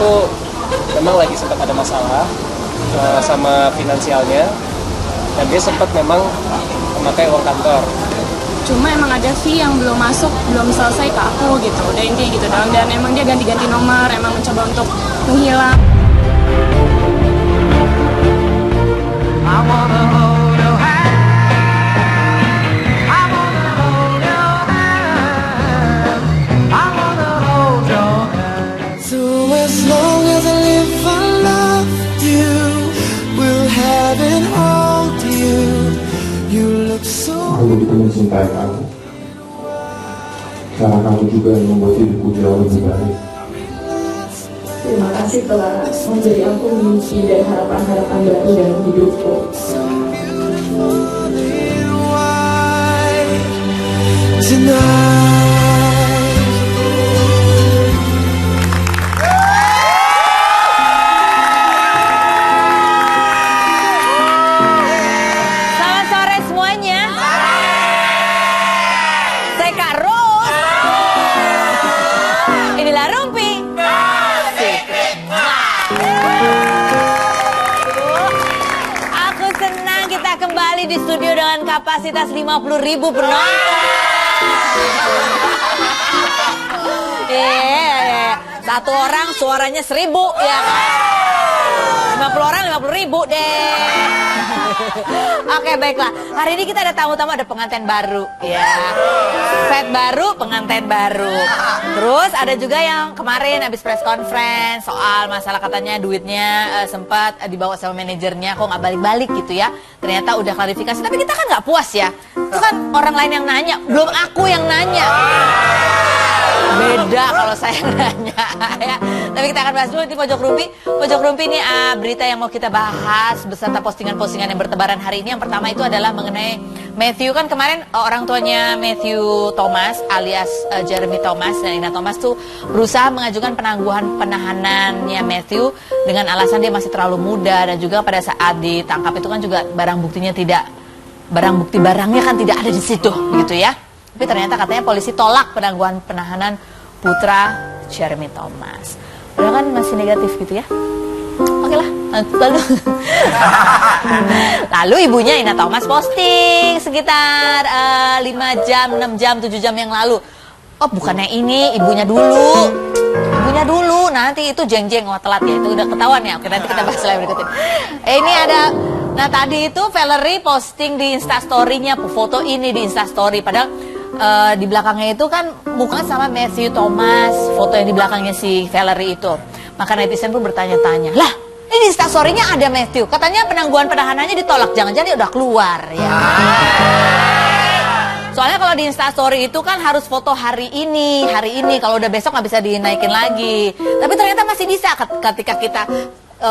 itu memang lagi sempat ada masalah sama finansialnya, dan dia sempat memang memakai uang kantor. Cuma emang ada fee yang belum masuk, belum selesai ke aku gitu, udah intinya gitu doang. Dan emang dia ganti-ganti nomor, emang mencoba untuk menghilang. Aku begitu mencintai kamu. Karena kamu juga yang membuat hidupku jauh lebih baik. Terima kasih telah menjadi aku mimpi dan harapan-harapan baru dalam hidupku. Selamat sore semuanya. Saya Kak Ros. Inilah Rumpi. Aku senang kita kembali di studio dengan kapasitas 50.000 penonton. Satu orang suaranya 1.000 ya kan? 50 orang 50.000 deh. Oke, baiklah. Hari ini kita ada tamu-tamu, ada pengantin baru ya. Set baru, pengantin baru. Terus ada juga yang kemarin habis press conference soal masalah katanya duitnya sempat dibawa sama manajernya, kok nggak balik-balik gitu ya. Ternyata udah klarifikasi, tapi kita kan nggak puas ya. Itu kan orang lain yang nanya, belum aku yang nanya. Beda kalau saya nanya ya. Tapi kita akan bahas dulu di Pojok Rumpi. Pojok Rumpi ini berita yang mau kita bahas beserta postingan-postingan yang bertebaran hari ini. Yang pertama itu adalah mengenai Matthew. Kan kemarin orang tuanya Matthew Thomas alias Jeremy Thomas dan Ina Thomas tuh berusaha mengajukan penangguhan penahanannya Matthew dengan alasan dia masih terlalu muda, dan juga pada saat ditangkap itu kan juga barang buktinya barangnya kan tidak ada di situ begitu ya. Tapi ternyata katanya polisi tolak penangguhan penahanan putra Jeremy Thomas. Padahal kan masih negatif gitu ya. Oke lah, lalu ibunya Ina Thomas posting sekitar 5 jam, 6 jam, 7 jam yang lalu. Oh bukannya ini, ibunya dulu. Ibunya dulu, nanti itu jeng-jeng, wah telat ya, itu udah ketahuan ya. Oke, nanti kita bahas lagi berikutnya. Ini ada, nah tadi itu Valerie posting di Instastory-nya, foto ini di Instastory. Padahal di belakangnya itu kan mukanya sama Matthew Thomas, foto yang di belakangnya si Valerie itu. Maka netizen pun bertanya-tanya, lah ini di Instastory-nya ada Matthew, katanya penangguhan penahanannya ditolak, jangan-jangan dia udah keluar ya. Soalnya kalau di Instastory itu kan harus foto hari ini, kalau udah besok nggak bisa dinaikin lagi. Tapi ternyata masih bisa ketika kita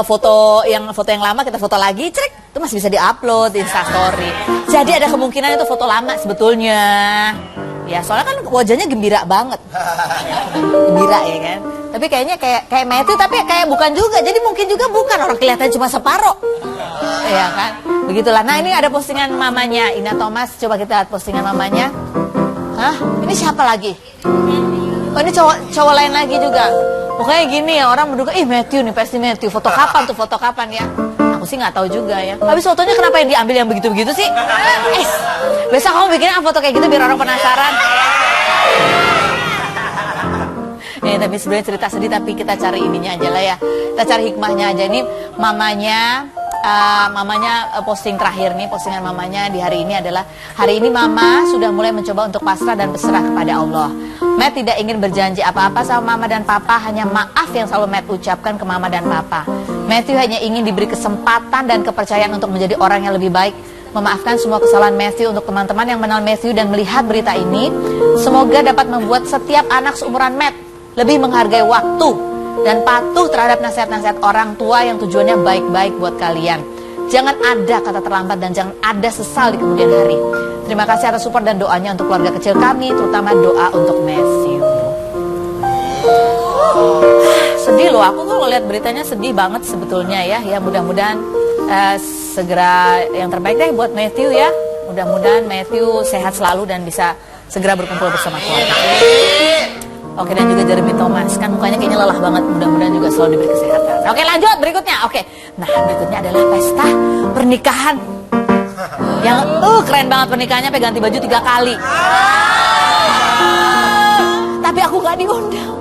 foto yang lama kita foto lagi, cek, itu masih bisa diupload di Instastory. Jadi ada kemungkinan itu foto lama sebetulnya. Ya soalnya kan wajahnya gembira banget. Gembira ya kan. Tapi kayaknya kayak Matthew, tapi kayak bukan juga. Jadi mungkin juga bukan, orang kelihatannya cuma separuh. Ya kan. Begitulah. Nah, ini ada postingan mamanya Ina Thomas. Coba kita lihat postingan mamanya. Hah? Ini siapa lagi? Oh, ini cowok lain lagi juga. Pokoknya gini ya, orang menduga, ih Matthew nih, pasti Matthew. Foto kapan ya? Aku sih nggak tahu juga ya. Habis fotonya kenapa yang diambil yang begitu-begitu sih? Besok kamu bikin foto kayak gitu biar orang penasaran. Tapi sebenarnya cerita sedih, tapi kita cari ininya aja lah ya. Kita cari hikmahnya aja. Ini mamanya posting terakhir nih, postingan mamanya di hari ini adalah, hari ini mama sudah mulai mencoba untuk pasrah dan berserah kepada Allah. Matt tidak ingin berjanji apa-apa sama mama dan papa, hanya maaf yang selalu Matt ucapkan ke mama dan papa. Matthew hanya ingin diberi kesempatan dan kepercayaan untuk menjadi orang yang lebih baik. Memaafkan semua kesalahan Matthew. Untuk teman-teman yang mengenal Matthew dan melihat berita ini, semoga dapat membuat setiap anak seumuran Matt lebih menghargai waktu dan patuh terhadap nasihat-nasihat orang tua yang tujuannya baik-baik buat kalian. Jangan ada kata terlambat dan jangan ada sesal di kemudian hari. Terima kasih atas support dan doanya untuk keluarga kecil kami, terutama doa untuk Matthew. Sedih loh, aku tuh lihat beritanya sedih banget sebetulnya ya. Ya mudah-mudahan segera yang terbaik deh buat Matthew ya. Mudah-mudahan Matthew sehat selalu dan bisa segera berkumpul bersama keluarga. Oke, dan juga Jeremy Thomas. Kan mukanya kayaknya lelah banget. Mudah-mudahan juga selalu diberi kesehatan. Oke, lanjut berikutnya. Oke. Nah, berikutnya adalah pesta pernikahan. Yang keren banget pernikahannya, sampai ganti baju 3 kali. Tapi aku gak diundang.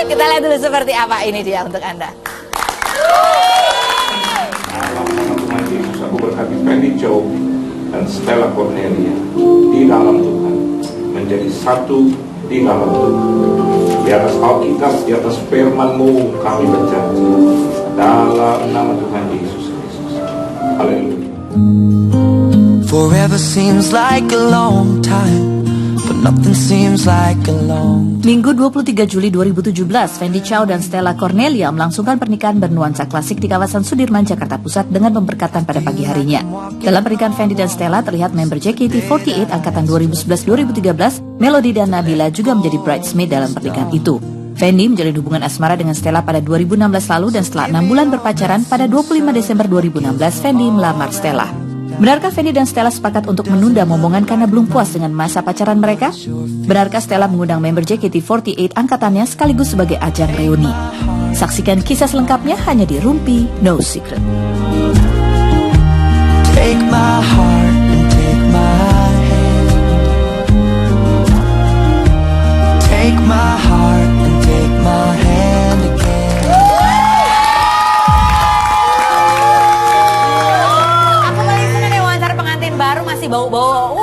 Kita lihat dulu seperti apa ini dia untuk Anda. Dalam nama Tuhan Yesus, aku berkati Fendi Chow dan Stella Cornelia di dalam Tuhan, menjadi satu di dalam Tuhan. Di atas Alkitab, di atas firman-Mu kami berjanji, dalam nama Tuhan Yesus Kristus. Haleluya. Forever seems like a long time, but nothing seems like a long. Minggu 23 Juli 2017, Fendi Chow dan Stella Cornelia melangsungkan pernikahan bernuansa klasik di kawasan Sudirman, Jakarta Pusat dengan pemberkatan pada pagi harinya. Dalam pernikahan Fendi dan Stella terlihat member JKT48 angkatan 2011-2013, Melody dan Nabila juga menjadi bridesmaid dalam pernikahan itu. Fendi menjalin hubungan asmara dengan Stella pada 2016 lalu dan setelah 6 bulan berpacaran, pada 25 Desember 2016, Fendi melamar Stella. Benarkah Fendi dan Stella sepakat untuk menunda momongan karena belum puas dengan masa pacaran mereka? Benarkah Stella mengundang member JKT48 angkatannya sekaligus sebagai ajang reuni? Saksikan kisah selengkapnya hanya di Rumpi No Secret. Take my heart and take my hand. Take my heart and take my hand again. Aku paling senang nih wawancara pengantin baru masih bau-bau.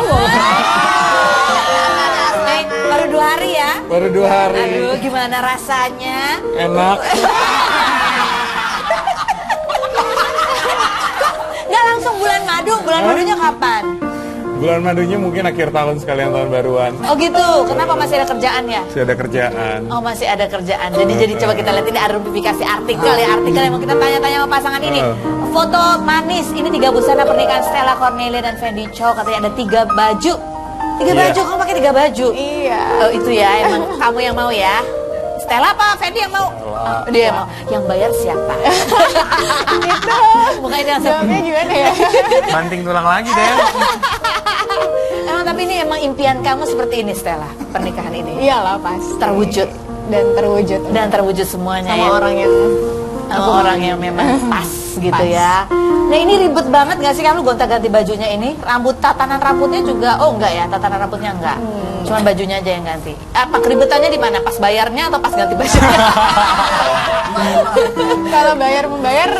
Asik. Baru 2 hari ya? Baru 2 hari. Aduh, gimana rasanya? Enak. Nggak langsung bulan madu. Bulan madunya kapan? Bulan madunya mungkin akhir tahun sekalian tahun baruan. Oh gitu. Kenapa masih ada kerjaan ya? Masih ada kerjaan. Oh masih ada kerjaan. Jadi coba kita lihat ini ada publikasi artikel ya, artikel yang mau kita tanya-tanya sama pasangan ini. Foto manis ini 3 busana pernikahan Stella Cornelia dan Fendi Chow, katanya ada 3 baju. 3 baju, kamu pakai 3 baju? Iya. Oh itu ya, emang kamu yang mau ya? Stella apa Fendi yang mau? Oh, dia yang mau. Yang bayar siapa? Gitu. Bukannya dia jawabnya gimana ya? Banting tulang lagi deh. Emang tapi ini emang impian kamu seperti ini Stella, pernikahan ini? Iyalah pas. Terwujud. Dan terwujud semuanya sama ya. orang yang memang pas gitu ya. Nah ini ribet banget gak sih kamu gonta-ganti bajunya ini? Tatanan rambutnya juga, oh enggak ya, tatanan rambutnya enggak. Cuman bajunya aja yang ganti. Apa keribetannya di mana? Pas bayarnya atau pas ganti bajunya? Kalau bayar membayar,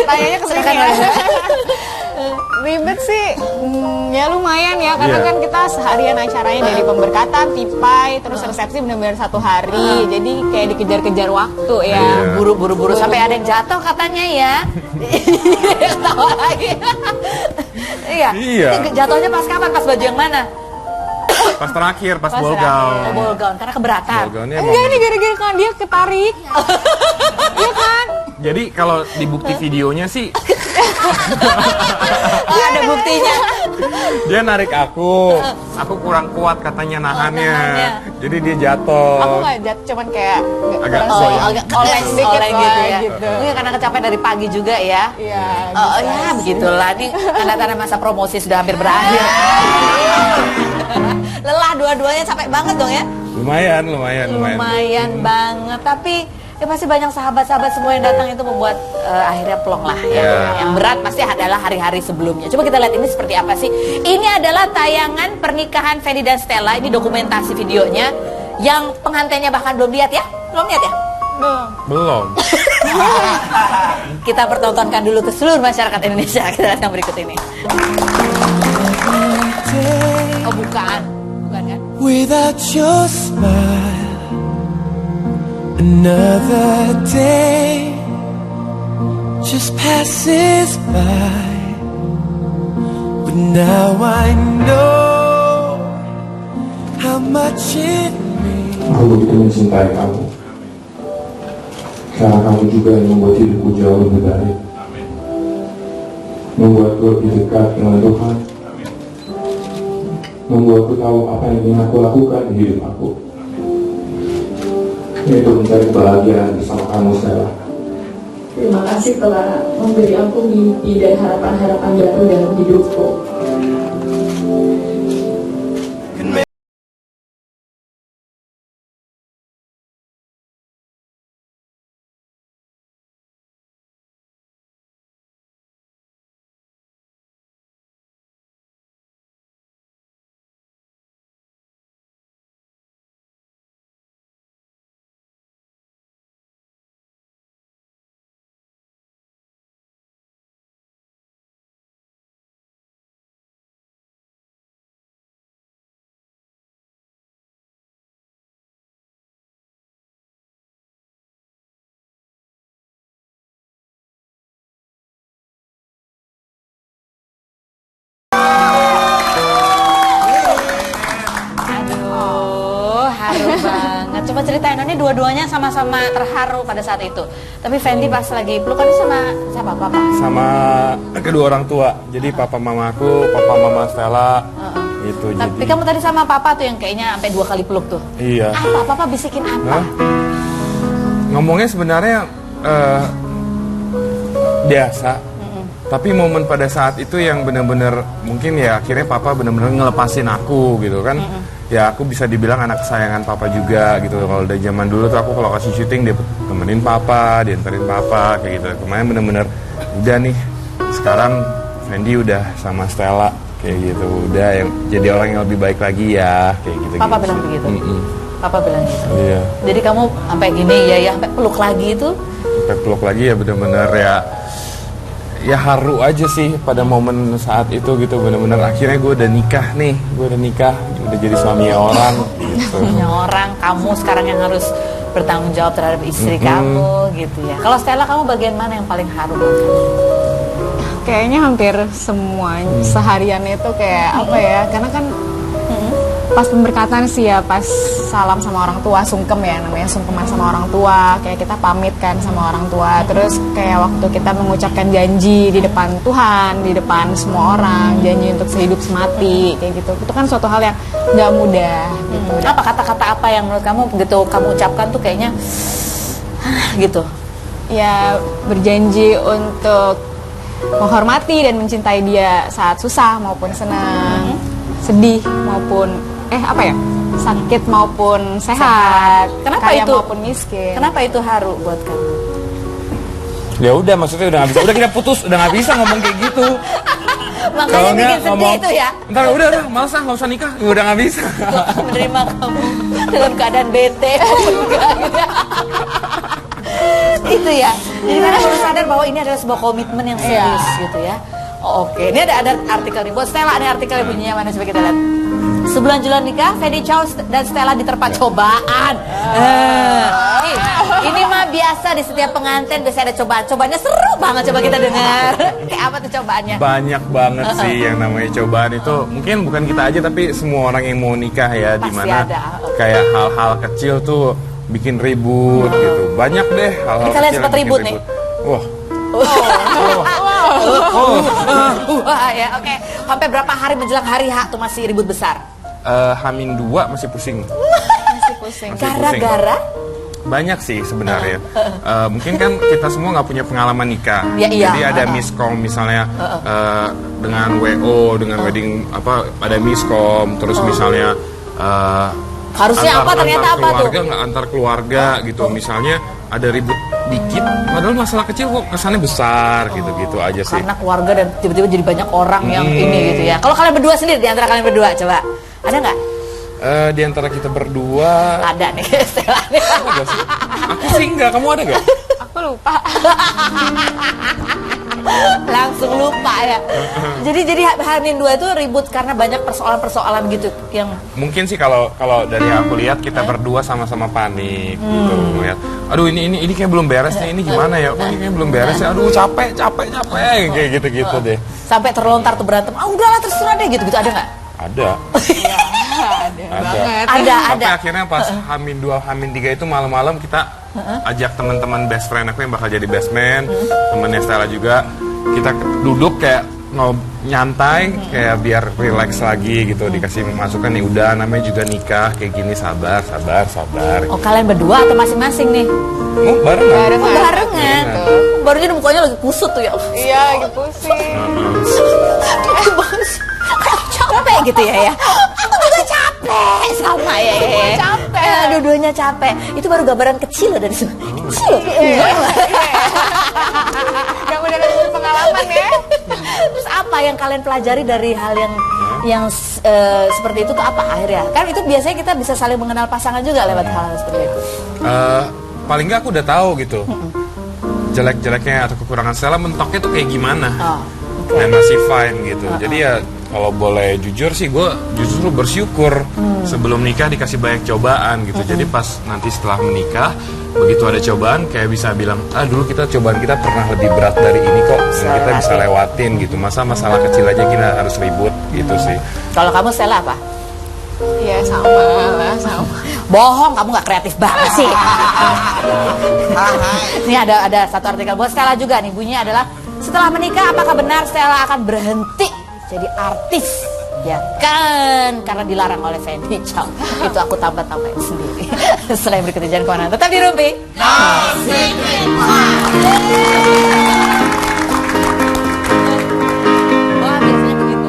tanyanya ke sini ya. Ribet sih, ya lumayan ya, karena kan kita seharian acaranya dari pemberkatan, tipai, terus resepsi benar-benar 1 hari, jadi kayak dikejar-kejar waktu ya. Buru-buru sampai ada yang jatuh katanya ya. Ketawa lagi. Iya. Ini jatuhnya pas kapan? Pas baju yang mana? Pas terakhir, pas ball Oh, gown. ball gown, karena keberatan. Ball gownnya Enggak, emang. ini gara-gara kan dia ketarik. Iya kan? Jadi kalau di bukti videonya sih Oh, ada buktinya. dia narik aku kurang kuat katanya nahannya. Jadi dia jatuh. Aku nggak jatuh, cuman kayak Agak kurang goyang. Agak oleng sedikit oleng lah, gitu ya. gitu. Mungkin karena kecapean dari pagi juga ya. Iya. Oh ya begitulah, nih tanda-tanda masa promosi sudah hampir berakhir. Lelah dua-duanya, capek banget dong ya. Lumayan. Banget, tapi ya pasti banyak sahabat-sahabat semua yang datang itu membuat akhirnya plong lah ya. Yang berat pasti adalah hari-hari sebelumnya. Coba kita lihat ini seperti apa sih. Ini adalah tayangan pernikahan Fendi dan Stella. Ini dokumentasi videonya yang pengantinnya bahkan belum lihat ya. Belum lihat ya? Belum. Kita pertontonkan dulu ke seluruh masyarakat Indonesia. Kita lihat yang berikut ini. Oh bukan kan? Without your smile, another day just passes by. But now I know how much it means. Aku begitu mencintai kamu. Karena kamu juga yang membuat hidupku jauh lebih baik. Membuatku lebih dekat dengan Tuhan. Membuatku tahu apa yang ingin aku lakukan di hidup aku. Yaitu mencari kebahagiaan bersama kamu, Stella. Terima kasih telah memberi aku mimpi dan harapan-harapan baru dalam hidupku. ceritain, ini dua-duanya sama-sama terharu pada saat itu. Tapi Fendi pas lagi pelukan sama siapa, papa? Sama kedua orang tua. Jadi papa mamaku, papa mama Stella. Gitu. Tapi Jadi kamu tadi sama papa tuh yang kayaknya sampai 2 kali peluk tuh. iya. Apa? Papa bisikin apa? Hah? Ngomongnya sebenarnya biasa. Tapi momen pada saat itu yang benar-benar mungkin ya akhirnya papa benar-benar ngelepasin aku gitu kan. Ya aku bisa dibilang anak kesayangan papa juga gitu. Kalau dari zaman dulu tuh aku kalau kasih syuting dia temenin papa, diantarin papa kayak gitu. Kemarin benar-benar udah nih sekarang Fendi udah sama Stella kayak gitu. Udah yang jadi orang yang lebih baik lagi ya kayak gitu. Papa bilang begitu. Papa bilang gitu. Iya. Jadi kamu sampai gini ya sampai peluk lagi itu. Sampai peluk lagi ya benar-benar ya haru aja sih pada momen saat itu gitu. Benar-benar akhirnya gue udah nikah nih, udah jadi suami orang gitu. Punya orang, kamu sekarang yang harus bertanggung jawab terhadap istri kamu gitu ya. Kalau Stella, kamu bagian mana yang paling haru buat kamu? Kayaknya hampir semua seharian itu kayak apa ya, karena kan pas pemberkatan sih ya, pas salam sama orang tua, sungkem ya namanya, sungkeman sama orang tua, kayak kita pamit kan sama orang tua, terus kayak waktu kita mengucapkan janji di depan Tuhan, di depan semua orang, janji untuk sehidup semati kayak gitu, itu kan suatu hal yang nggak mudah gitu. Apa kata-kata apa yang menurut kamu begitu kamu ucapkan tuh kayaknya gitu? Ya berjanji untuk menghormati dan mencintai dia saat susah maupun senang, sedih maupun sakit maupun sehat, Kenapa kaya itu? maupun miskin. Kenapa itu haru buat kamu? Ya udah, maksudnya udah nggak bisa, udah kita putus, udah nggak bisa ngomong kayak gitu. Makanya bikin sedih itu ya. Ntar udah males nggak usah nikah, ya udah nggak bisa. Menerima kamu dalam keadaan bete enggak gitu. Itu ya. Jadi karena baru sadar bahwa ini adalah sebuah komitmen yang serius gitu ya. Oh, oke. Ini ada artikel nih buat Stella, ada artikel bunyinya mana, coba kita lihat. Sebulan Julan nikah, Fendi Chow dan Stella diterpa cobaan. Ini mah biasa di setiap pengantin biasa ada cobaan. Cobaannya seru banget, coba kita dengar. Kayak apa tuh cobaannya? Banyak banget sih yang namanya cobaan itu. Mungkin bukan kita aja tapi semua orang yang mau nikah ya, Pasti dimana ada. kayak hal-hal kecil tuh bikin ribut gitu. Banyak deh hal-hal Ini kalian kecil sempat yang bikin ribut nih? Wah. Wah ya, oke. Sampai berapa hari menjelang hari H tuh masih ribut besar? H-2 masih pusing. Masih pusing. Gara-gara? Banyak sih sebenarnya. Mungkin kan kita semua nggak punya pengalaman nikah. Ya, iya. Jadi ada miskom misalnya dengan WO, dengan wedding ada miskom, terus misalnya harusnya apa ternyata apa tuh? Keluarga nggak antar keluarga gitu. Misalnya ada ribut dikit, padahal masalah kecil kok kesannya besar gitu-gitu aja sih. Karena keluarga dan tiba-tiba jadi banyak orang yang ini gitu ya. Kalau kalian berdua sendiri, di antara kalian berdua coba ada nggak? Di antara kita berdua Ada nih, Stella nih. ada sih. Aku sih enggak, kamu ada nggak? Aku lupa. Langsung lupa ya. Jadi H-2 itu ribut karena banyak persoalan-persoalan gitu yang Mungkin sih kalau dari aku lihat kita berdua sama-sama panik gitu ngeliat. Aduh ini kayak belum beres nih, ini gimana ya? Oh, ini kayak belum beres ya. Aduh capek kayak gitu deh. sampai terlontar tuh berantem. Ah udahlah terserah deh gitu ada nggak? Ada. Ada. Sampai akhirnya pas H-2 H-3 itu malam-malam kita ajak teman-teman best friend aku yang bakal jadi best man, temennya Stella juga. Kita duduk kayak nyantai kayak biar relax lagi gitu, dikasih masukan nih udah namanya juga nikah kayak gini, sabar. Oh kalian berdua atau masing-masing nih? Oh barengan. Barengan. Barunya mukanya lagi kusut tuh ya. Iya, lagi pusing. Itu bagus. Capek gitu ya. Aku juga capek sama ya. Capek. Dua-duanya capek. Itu baru gambaran kecil loh dari sini. Kecil. Yang udah ada pengalaman ya. Terus apa yang kalian pelajari dari hal yang seperti itu tuh apa akhirnya? Kan itu biasanya kita bisa saling mengenal pasangan juga lewat hal seperti itu. Paling nggak aku udah tahu gitu. Jelek-jeleknya atau kekurangan Stella mentoknya tuh kayak gimana. Dan masih fine gitu. Jadi ya kalau boleh jujur sih gue justru bersyukur sebelum nikah dikasih banyak cobaan gitu. Jadi pas nanti setelah menikah begitu ada cobaan kayak bisa bilang dulu cobaan kita pernah lebih berat dari ini kok dan kita bisa lewatin gitu. Masa masalah kecil aja kita harus ribut gitu sih. Kalau kamu Stella apa? Iya sama. Bohong, kamu nggak kreatif banget sih. Ini ada satu artikel buat Stella juga nih, bunyinya adalah setelah menikah apakah benar Stella akan berhenti jadi artis? Ya kan, karena dilarang oleh Fendi Chow. Itu aku tambah-tambahin sendiri. Selain berikutnya jangan kemana, tetap di Rumpi. Wah, biasanya begitu.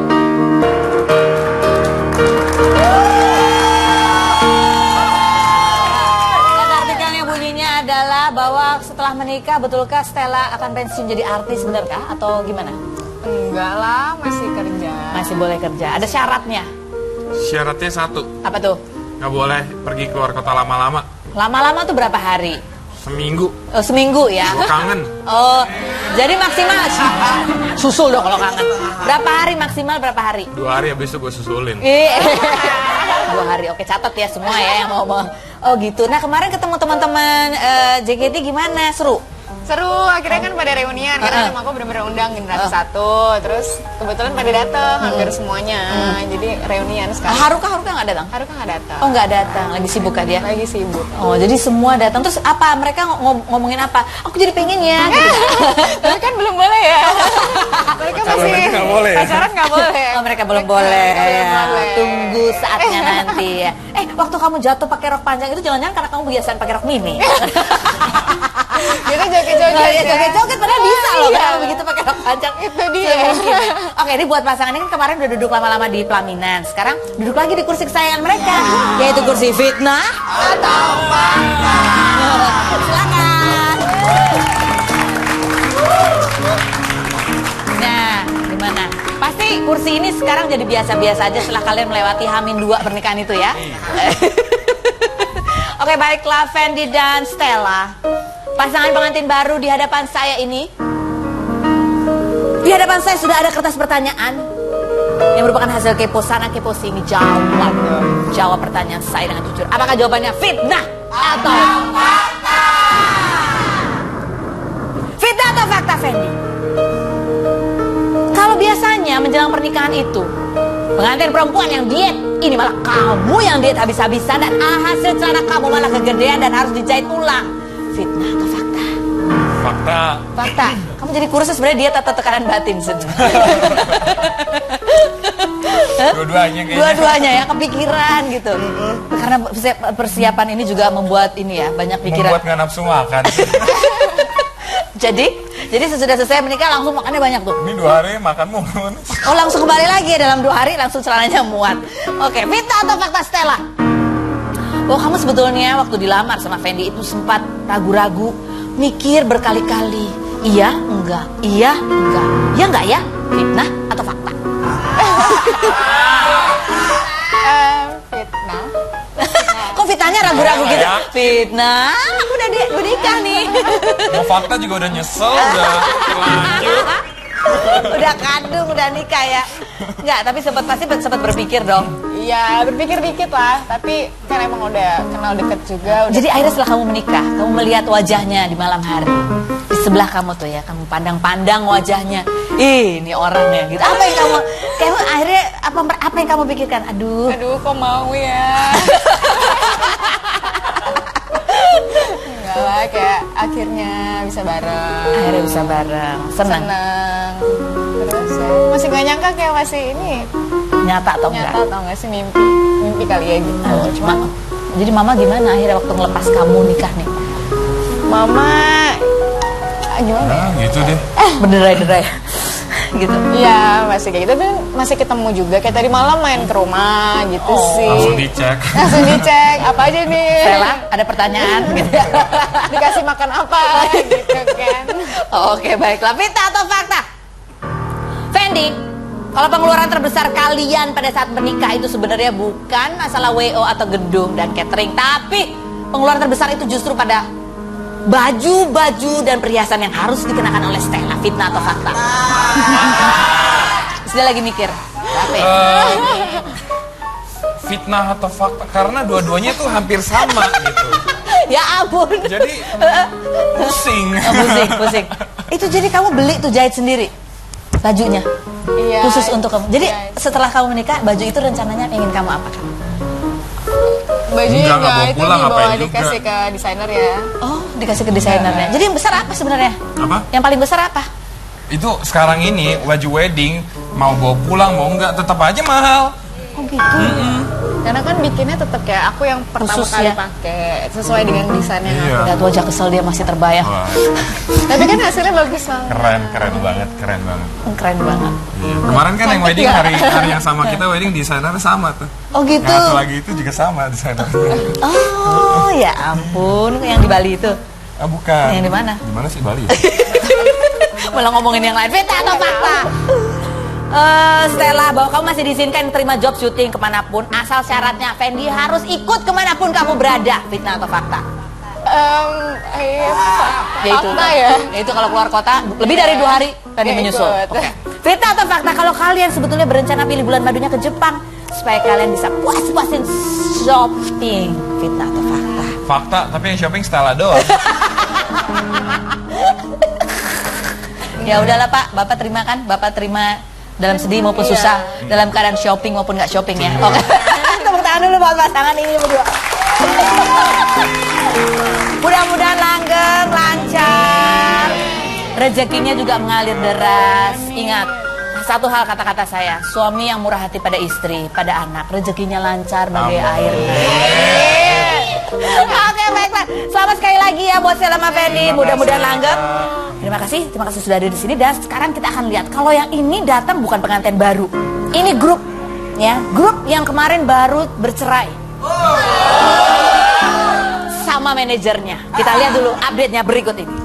Kata artikelnya bunyinya adalah bahwa setelah menikah betulkah Stella akan pensiun jadi artis, benarkah atau gimana? Enggak lah, masih kerja. Masih boleh kerja. Ada syaratnya. Syaratnya satu, Apa tuh? nggak boleh pergi keluar kota lama-lama. Lama-lama tuh berapa hari? Seminggu. Oh, seminggu ya. Kangen. Oh, jadi maksimal susul dong kalau kangen. Berapa hari maksimal berapa hari? 2 hari habis itu gue susulin. 2 hari. Oke, catat ya semua ya yang mau. Oh gitu. Nah, kemarin ketemu teman-teman JKT gimana? Seru? Seru, akhirnya kan pada reunian karena sama aku bener-bener undang generasi 1. Terus kebetulan pada datang hampir semuanya. Jadi reunian sekarang. Haruka nggak datang? Haruka nggak datang. Oh, nggak datang. Lagi sibuk kah dia? Lagi sibuk. Oh, jadi semua datang. Terus apa? Mereka ngomongin apa? Aku jadi pengen ya. Gitu. Tapi kan belum boleh ya. Mereka Pacaran masih nggak boleh ya? pacaran nggak boleh. Oh, mereka belum boleh. Mereka belum Ya. boleh. Tunggu saatnya nanti ya. Waktu kamu jatuh pakai rok panjang itu jangan-jangan karena kamu kebiasaan pakai rok mini. Kita joget-joget. Nah, ya, joget-joget padahal bisa loh Iya. kalau begitu pakai rok panjang. Itu dia. Mungkin ya. Oke, ini buat pasangan ini kan kemarin udah duduk lama-lama di pelaminan. Sekarang duduk lagi di kursi kesayangan mereka, yaitu kursi fitnah atau fakta. Silakan. Nah, gimana? Pasti kursi ini sekarang jadi biasa-biasa aja setelah kalian melewati H-2 pernikahan itu ya. Oke, baiklah Fendi dan Stella. Pasangan pengantin baru di hadapan saya ini. Di hadapan saya sudah ada kertas pertanyaan yang merupakan hasil kepo sana kepo sini. Jawab pertanyaan saya dengan jujur. Apakah jawabannya fitnah atau fakta? Fitnah atau fakta, Fendi? Kalau biasanya menjelang pernikahan itu pengantin perempuan yang diet, ini malah kamu yang diet habis-habisan dan hasil celana kamu malah kegedean dan harus dijahit ulang. Fitnah atau fakta? Fakta. Fakta. Kamu jadi kursus sebenarnya diet atau tekanan batin? Dua-duanya kayaknya. Dua-duanya ya, kepikiran gitu. Karena persiapan ini juga membuat ini ya, banyak pikiran. Membuat nggak nafsu makan. Jadi sesudah selesai menikah langsung makannya banyak tuh. Ini 2 hari makan mulu. Oh, langsung kembali lagi ya, dalam 2 hari langsung celananya muat. Oke, fitnah atau fakta, Stella? Oh, kamu sebetulnya waktu dilamar sama Fendi itu sempat ragu-ragu, mikir berkali-kali. Iya, enggak. Iya, enggak. Iya, enggak ya? Fitnah atau fakta? Fitnah. Kok fitnahnya ragu-ragu gitu? Fitnah, aku udah nikah nih. Mau fakta juga udah nyesel, udah terlanjur. Udah kandung, udah nikah ya. Enggak, tapi pasti sempat berpikir dong. Iya, berpikir dikit lah. Tapi kan emang udah kenal deket juga. Jadi akhirnya setelah kamu menikah, kamu melihat wajahnya di malam hari. Di sebelah kamu tuh ya, kamu pandang-pandang wajahnya. Ih, ini orangnya gitu. Apa yang kamu akhirnya apa yang kamu pikirkan? Aduh, kok mau ya? Enggak lah, kayak akhirnya bisa bareng. akhirnya bisa bareng. Senang. Terus ya, masih gak nyangka kayak masih ini Nyata atau enggak? nyata atau enggak sih mimpi kali ya gitu. Cuma Jadi mama gimana akhirnya waktu ngelepas kamu nikah nih? mama gimana ya? Gitu deh. Berderai-derai gitu. Iya masih kayak gitu, tapi masih ketemu juga kayak tadi malam main ke rumah gitu sih. Langsung dicek. Langsung dicek apa aja nih. Stella, ada pertanyaan gitu. Dikasih makan apa gitu kan. Oke, baiklah. Fitnah atau fakta? Fendi, kalau pengeluaran terbesar kalian pada saat menikah itu sebenarnya bukan masalah WO atau gedung dan catering, tapi pengeluaran terbesar itu justru pada baju-baju dan perhiasan yang harus dikenakan oleh Stella. Fitnah atau fakta? Sudah lagi mikir. Apa ya? Fitnah atau fakta? Karena dua-duanya tuh hampir sama gitu. Ya ampun. Jadi pusing. Oh, pusing. Itu jadi kamu beli tuh jahit sendiri bajunya? Iya. Khusus untuk kamu. Jadi Iya. setelah kamu menikah, baju itu rencananya ingin kamu apakan? bajunya Enggak enggak, bawa itu pulang, dibawa ngapain juga. dikasih ke desainer ya. Oh, dikasih ke desainernya. Jadi yang besar apa sebenarnya? Apa? Yang paling besar apa? Itu sekarang ini baju wedding mau bawa pulang mau enggak tetap aja mahal. Oh gitu. Karena kan bikinnya tetap kayak aku yang pertama Khusus kali ya? pakai sesuai dengan desainnya Iya. aku. Lihat wajah kesel dia masih terbayang. Wah, Tapi kan hasilnya bagus banget. keren banget. Keren banget. Iya. Kemarin kan yang wedding hari yang sama kita wedding desainernya sama tuh. Oh gitu. Yang satu lagi itu juga sama desainernya. Oh ya ampun, yang di Bali itu. Ah bukan. Yang di mana? Di mana sih Bali? Ya? Malah ngomongin yang lain. Fitnah atau fakta? Stella, bahwa kamu masih diizinkan terima job syuting kemanapun, asal syaratnya Fendi harus ikut kemanapun kamu berada. Fitnah atau fakta? Fakta ya. Yaitu kalau keluar kota lebih dari 2 hari Fendi Ya, menyusul. ikut. Oke. Fitnah atau fakta kalau kalian sebetulnya berencana pilih bulan madunya ke Jepang supaya kalian bisa puas-puasin shopping? Fitnah atau fakta? Fakta, tapi yang shopping Stella doang. Ya udahlah Pak, Bapak terima kan? Bapak terima dalam sedih maupun susah, dalam keadaan shopping maupun nggak shopping ya. Oke. Tepuk tangan dulu buat pasangan ini berdua. Mudah-mudahan langgeng, lancar, rezekinya juga mengalir deras. Ingat, satu hal kata-kata saya, suami yang murah hati pada istri, pada anak, rezekinya lancar bagai air. Oke, baiklah. Selamat sekali lagi ya buat Stella sama Fendi. Mudah-mudahan langgeng. Terima kasih sudah ada di sini. Dan sekarang kita akan lihat kalau yang ini datang bukan pengantin baru. Ini grup, ya, grup yang kemarin baru bercerai sama manajernya. Kita lihat dulu update-nya berikut ini.